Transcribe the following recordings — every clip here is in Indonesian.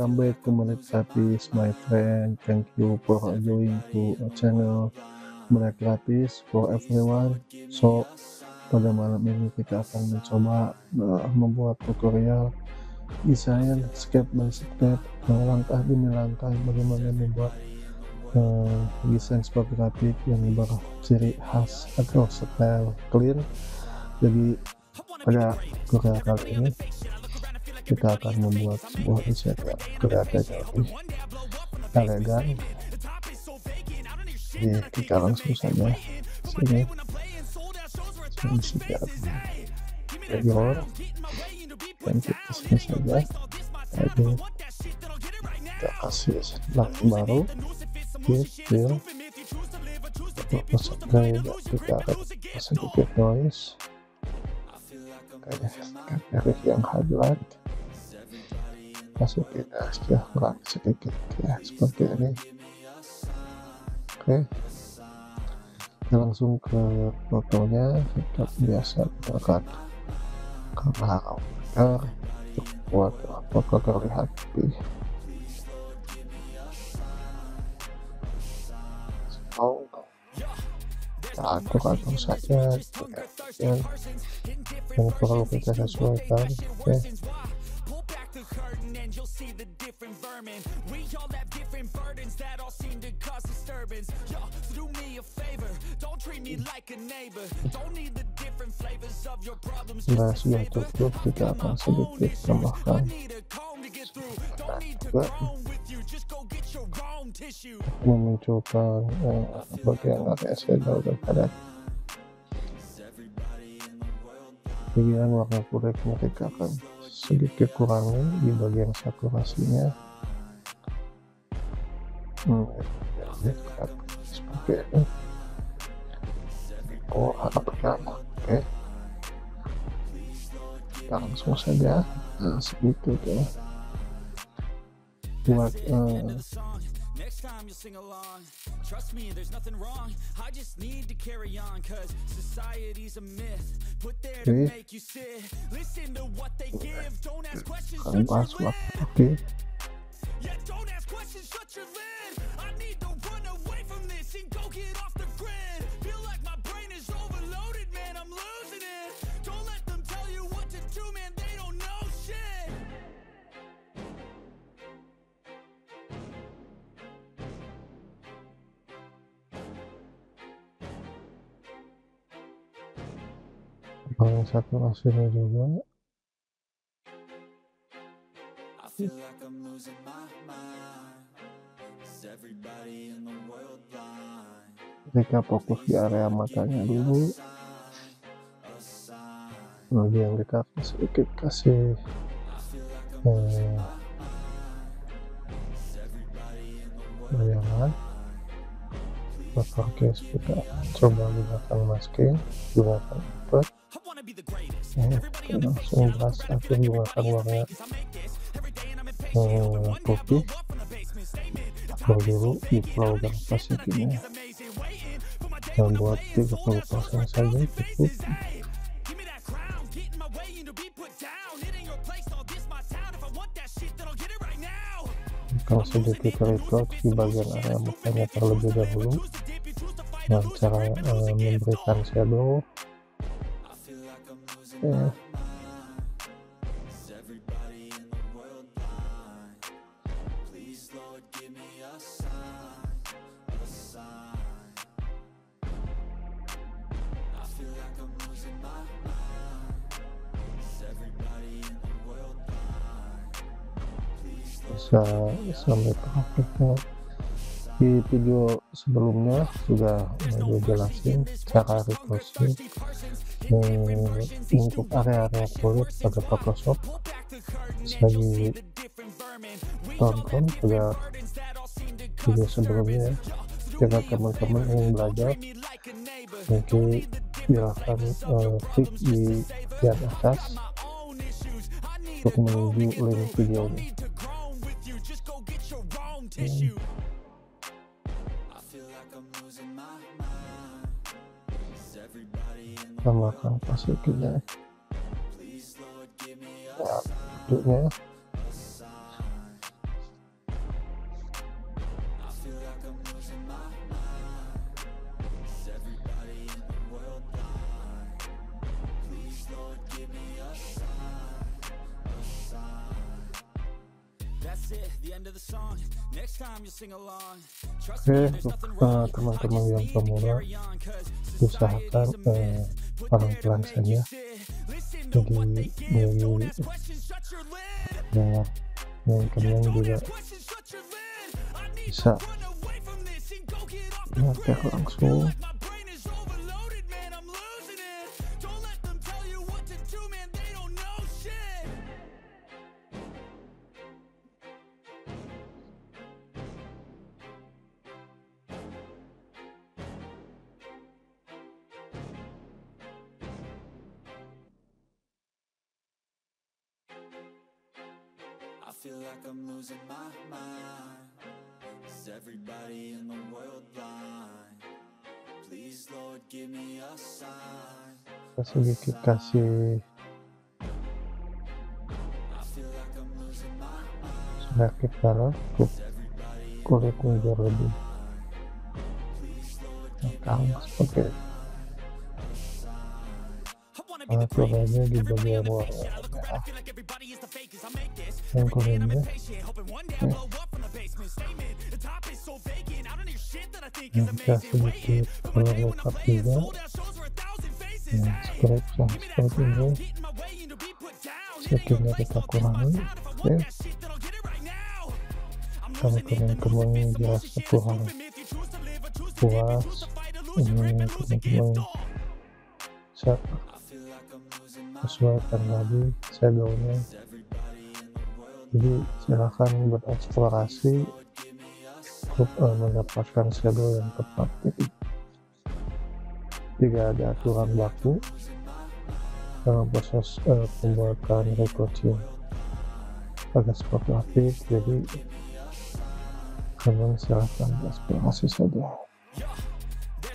welcome back to Menit Gratis, my friend. Thank you for joining to a channel Menit Gratis for everyone. So, pada malam ini kita akan mencoba membuat tutorial desain step by step, langkah demi langkah bagaimana membuat desain spot grafik yang berciri khas atau style clean. Jadi pada tutorial kali ini kita akan membuat sebuah desain yang kelihatannya lebih elegan. Jadi kita langsung saja sini setiap background dan kita sini saja. Jadi kita kasih lampu baru fill untuk pusat gaya, kita akan sedikit noise kayak yang highlight, masukin aja sedikit ya seperti ini. Oke, kita langsung ke fotonya. Seperti biasa kita akan ke belakang untuk buat foto terlihat lebih kita atur saja yang perlu kita sesuaikan. Oke, nah sudah cukup, kita akan sedikit tambahkan juga memunculkan bagian area shadow dan padat. Bagian warna kulit mereka akan sedikit kurangi di bagian saturasinya. Seperti ini. Oh, harapkan. Oke, kita langsung saja sedikit ya buat time you'll sing along. Trust me, there's nothing wrong. I just need to carry on, cause society's a myth put there to make you sit. Listen to what they give. Don't ask questions, shut your lid. Yeah, don't ask questions, shut your lid. I need to run away from this and go get off the grid. Feel like my brain is overloaded, man, I'm losing it. Don't let them tell you what to do, man, they don't know shit. saturasinya juga. Kita fokus di area matanya dulu. Bagian kita sedikit kasih bayangan. Pakai kita coba gunakan masking, gunakan effect. Kita langsung gas atau gunakan warna putih. Kalau dulu di program pasifinya dan buat 30% saja cukup. Kalau sedikit record di bagian area mukanya terlebih dahulu dengan cara memberikan shadow. Bisa sampai perfect. Di video sebelumnya sudah jelasin cara refreshing untuk area-area kulit pada Photoshop. Bisa ditonton pada video sebelumnya. Jika teman-teman ingin belajar, mungkin silahkan klik di bagian atas untuk menuju link videonya. Tambahkan pasifinya ya, bentuknya Oke, untuk teman-teman yang pemula, usahakan pelan-pelan saja, jadi biar yang kalian juga bisa nyampe langsung. I feel like I'm losing my mind. Is everybody in the world blind? Please Lord give me a sign. Sedikit kasih sedikit garam untuk kulitnya biar lebih matang seperti itu. Aturannya di bagian warna merah yang kuningnya kita sedikit color makeup juga yang scratch yang seperti ini settingnya kita kurangi. Oke, kalau teman-teman dirasa kurang puas, ini teman-teman bisa sesuaikan lagi shadownya, jadi silahkan bereksplorasi untuk mendapatkan shadow yang tepat. Tidak ada aturan baku dalam proses pembuatan retouching agak seperti jadi kalian silahkan bereksplorasi saja.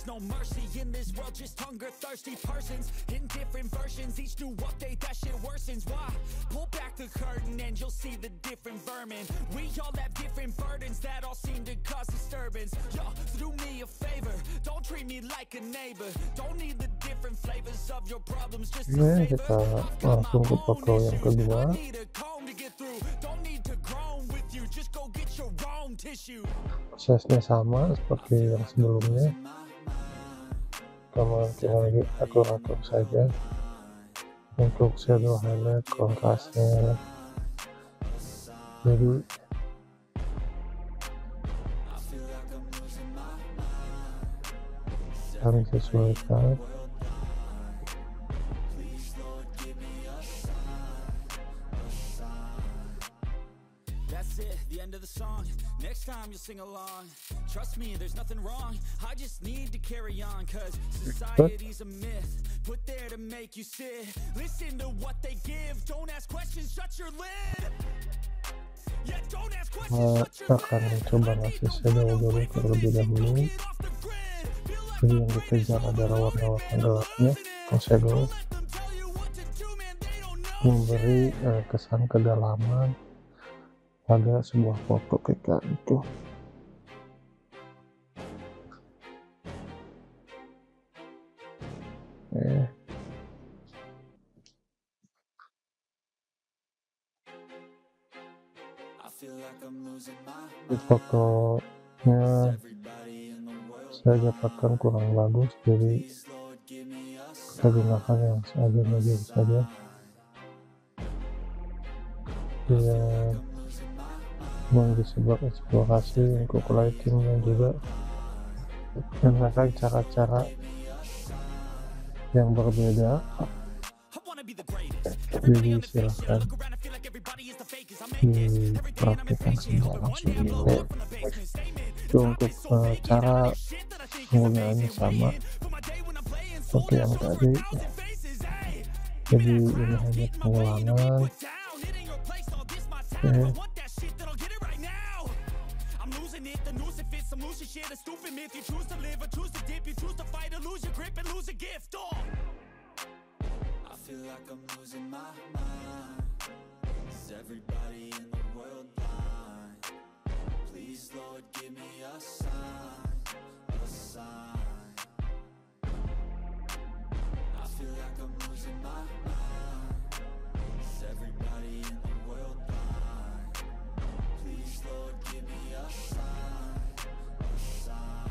No mercy in this world, just hunger thirsty persons in different versions, each new update that shit worsens. Why? Pull back the curtain and you'll see the different vermin. We all have different burdens that all seem to cause disturbance. Yo, so do me a favor, don't treat me like a neighbor. Don't need the different flavors of your problems, just a savor. Kita langsung ke foto yang kedua. Prosesnya sama seperti yang sebelumnya, cuma tinggal atur-atur saja untuk shadow highlight, kontrasnya, jadi harus sesuaikan. Next time you'll sing along. Trust me, there's nothing wrong. I just need to carry on, cause society's a myth put there to make you sit. Listen to what they give. Don't ask questions, shut your lid. Yeah, don't ask questions, shut your lid. Akan mencoba ngasih shadow dulu terlebih dahulu. Jadi yang dikejar adalah warna-warna gelapnya atau shadow, memberi kesan kedalaman pada sebuah foto kayak itu. Di fotonya saya dapatkan kurang bagus, jadi kita gunakan yang seadanya saja. Dia bisa bereksplorasi untuk lightingnya juga, menggunakan cara-cara yang berbeda. Jadi silahkan dipraktikkan saja langsung ini. Itu untuk cara penggunaannya sama seperti yang tadi, jadi ini hanya pengulangan. Everybody in the world blind. Please Lord Lord, give me a sign, a sign. I feel like I'm losing my mind. Is everybody in the world blind? Please, Lord, give me a sign, a sign.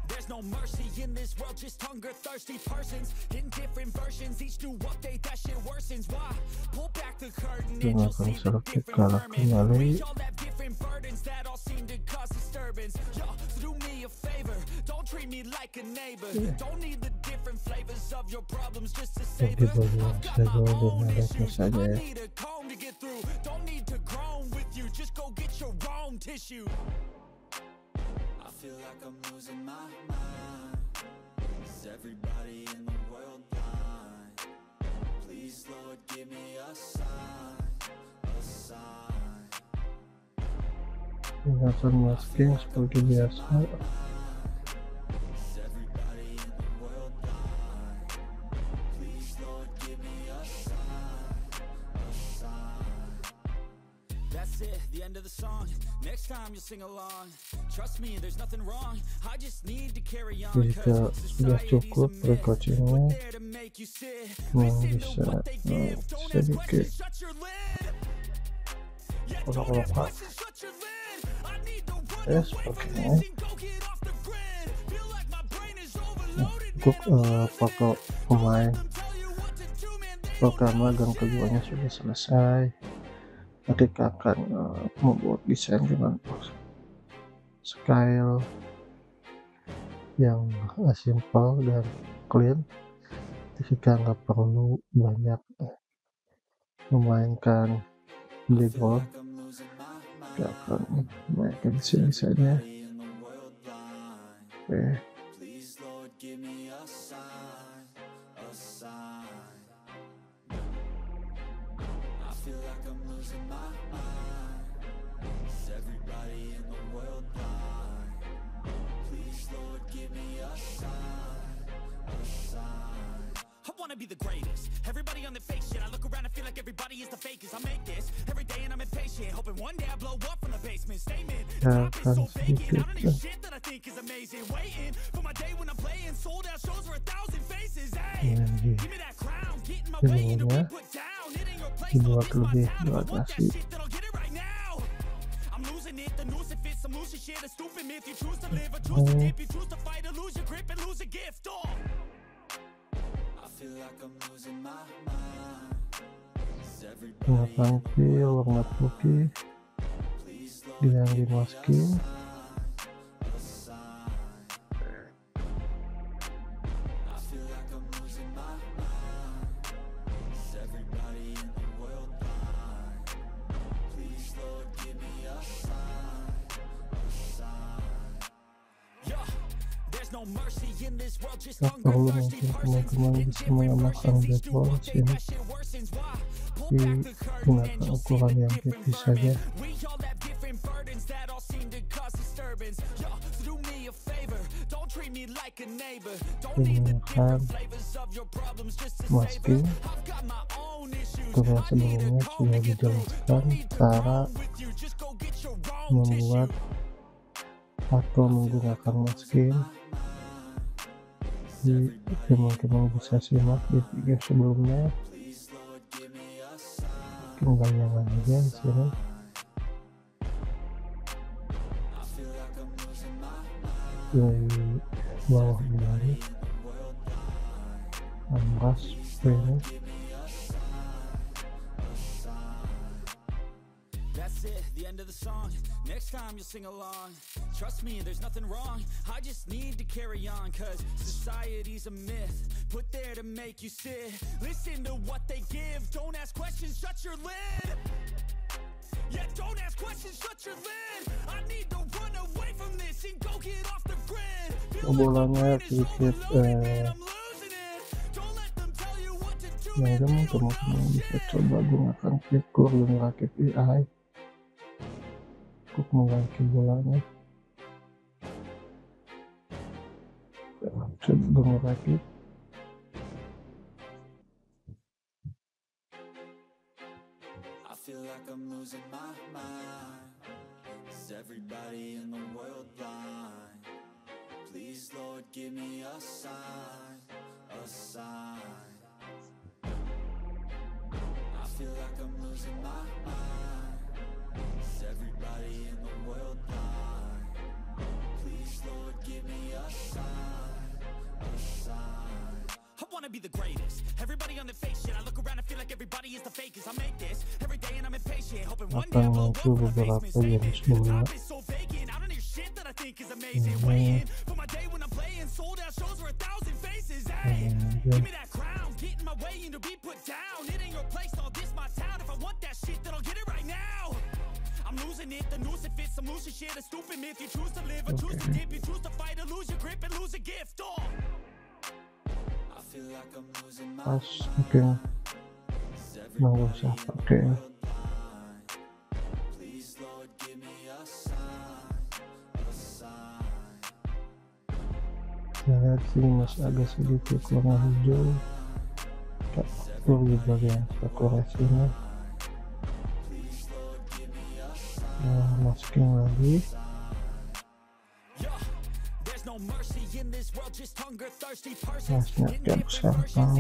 There's no mercy in this world, just hunger thirsty persons in different versions. Each new update, that shit worsens. Why? Pull back the curtain and you'll see the different vermin. We all have different burdens that all seem to cause disturbance. Yo, do me a favor, don't treat me like a neighbor. Don't need the different flavors of your problems just to savor. I've got my own issues, I need a comb to get through. Don't need to groan with you, just go get your own tissue. I feel like I'm losing my mind. Is everybody in the world blind? Please, Lord, give me a sign, a sign. Ingatan masking seperti biasa. Is everybody in the world blind? Please, Lord, give me a sign, a sign. That's it, the end of the song. Next time you'll sing along. Trust me, there's nothing wrong. I just need to carry on. Jika sudah cukup recordingnya, bisa sedikit ulek-ulek sepertinya. Untuk pemain pertama dan keduanya sudah selesai. Nanti akan membuat desain dengan style yang simple dan clean. Kita nggak perlu banyak memainkan background. Kita akan mainkan di sini saja. Oke. Be the greatest. Everybody on the fake shit. I look around and feel like everybody is the fakest. I make this every day and I'm impatient, hoping one day I blow up from the basement. Statement. I've been so vacant. I don't need shit that I think is amazing. Waiting for my day when I'm playing sold out shows for 1,000 faces. Hey, give me that crown. Get in my way and be put down. It ain't your place. This my town. I want that shit that I'll get it right now. I'm losing it. The noose it fits. I'm losing shit. A stupid myth. You choose to live or choose to dip. You choose to fight or lose your grip and lose a gift. Oh. Warna tampil warna putih yang dimasking. Tak perlu mungkin teman-teman bisa menambahkan background sini digunakan ukuran yang tipis saja. Gunakan masking. Tutorial sebelumnya sudah dijelaskan cara membuat atau menggunakan masking. Teman-teman bisa simak di video sebelumnya. Mungkin bayangan aja di sini. Di bawah ini ambas ini. Next time you'll sing along. Trust me, there's nothing wrong. I just need to carry on, cause society's a myth put there to make you sit. Listen to what they give. Don't ask questions, shut your lid. Yeah, don't ask questions, shut your lid. I need to run away from this and go get off the grid. Bolanya sedikit nah, teman-teman bisa coba gunakan fitur yang rakit AI untuk mengganti bolanya. Coba rakit. I feel like I'm losing my mind. Is everybody in the world blind? Please, Lord, give me a sign, a sign. I feel like I'm losing my mind. Is everybody in the world blind? Please, Lord, give me a sign, a sign. I wanna be the greatest. Everybody on the fake shit. I look around and feel like everybody is the fakest. I make this every day and I'm impatient, hoping one day I blow up from the basement. Statement. I've been so vacant. I don't hear shit that I think is amazing. Waiting for my day when I'm playing sold out shows for 1,000 faces. Hey, give me that crown, get in my way and to be put down. It ain't your place, all this my town. If I want that shit, then I'll get it right now. I'm losing it, the noose it fits. I'm losing shit, a stupid myth. You choose to live or choose to dip. You choose to fight or lose your grip and lose a gift. I feel like I'm losing my Pas mungkin nggak usah pakai. Please, Lord, give me a sign, a sign. Saya lihat sini masih agak sedikit warna hijau. Tak perlu di bagian dekorasinya. Nah, masking lagi. No mercy in this world, just hunger thirsty persons. Masnya tiap sampang.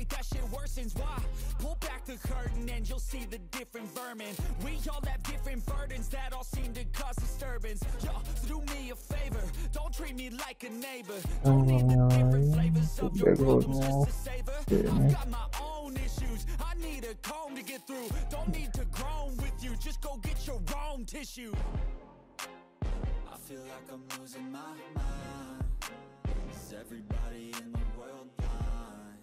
That shit worsens. Why? Pull back the curtain and you'll see the different vermin. We all have different burdens that all seem to cause disturbance. Yo, so do me a favor, don't treat me like a neighbor. Don't need the different flavors of your problems just to savor. I've got my own issues, I need a comb to get through. Don't need to groan with you, just go get your own tissue. I feel like I'm losing my mind. Is everybody in the world blind?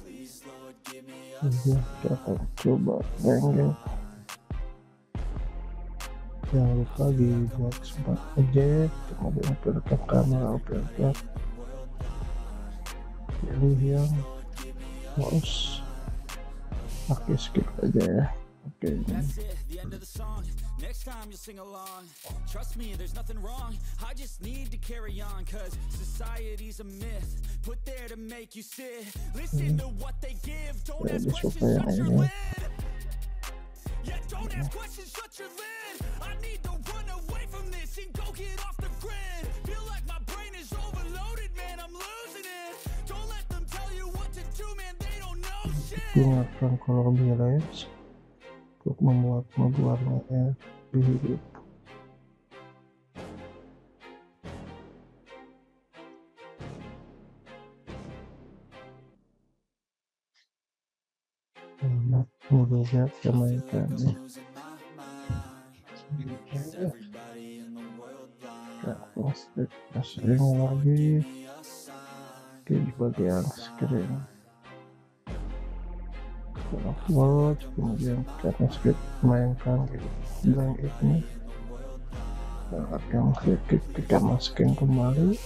Please, Lord, give me a Kita akan coba renggang. Jangan lupa dibuat smart objek, kemudian operkan kamera, operkan pilih yang mouse. Oke, skip aja ya. Oke. That's it, the end of the song. Next time you'll sing along. Trust me, there's nothing wrong. I just need to carry on, cause society's a myth put there to make you sit. Listen to what they give. Don't ask questions, shut your lid. Yeah, don't ask questions, shut your lid. I need to run away from this and go get off the grid. Feel like my brain is overloaded, man, I'm losing it. Don't let them tell you what to do, man, they don't know shit. Gunakan color balance untuk membuat warnanya lebih hidup. Mudah kita mainkan ya. Sering lagi di bagian screen. Upload, kemudian karena script mainkan blank ini akan kita masukkan kembali.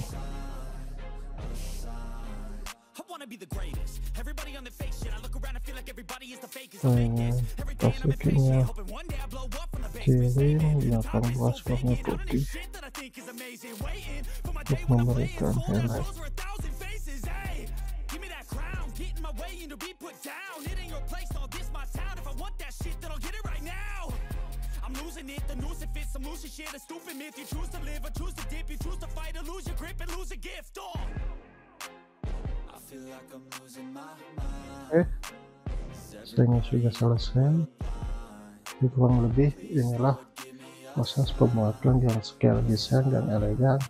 Pastinya kirim 18 warna putih untuk memberikan highlight. I'm losing it, the noose it fits. I'm losing shit, a stupid myth. You choose to live or choose to dip. You choose to fight or lose your grip and lose a gift. I feel like I'm losing my mind. Settingnya sudah selesai. Jadi kurang lebih inilah proses pembuatan yang scale desain dan elegan.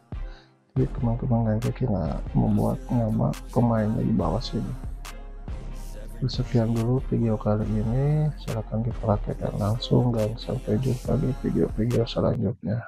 Jadi teman-teman nanti kita membuat nama pemainnya di bawah sini. Sekian dulu video kali ini, silahkan dipraktekkan langsung dan sampai jumpa di video-video selanjutnya.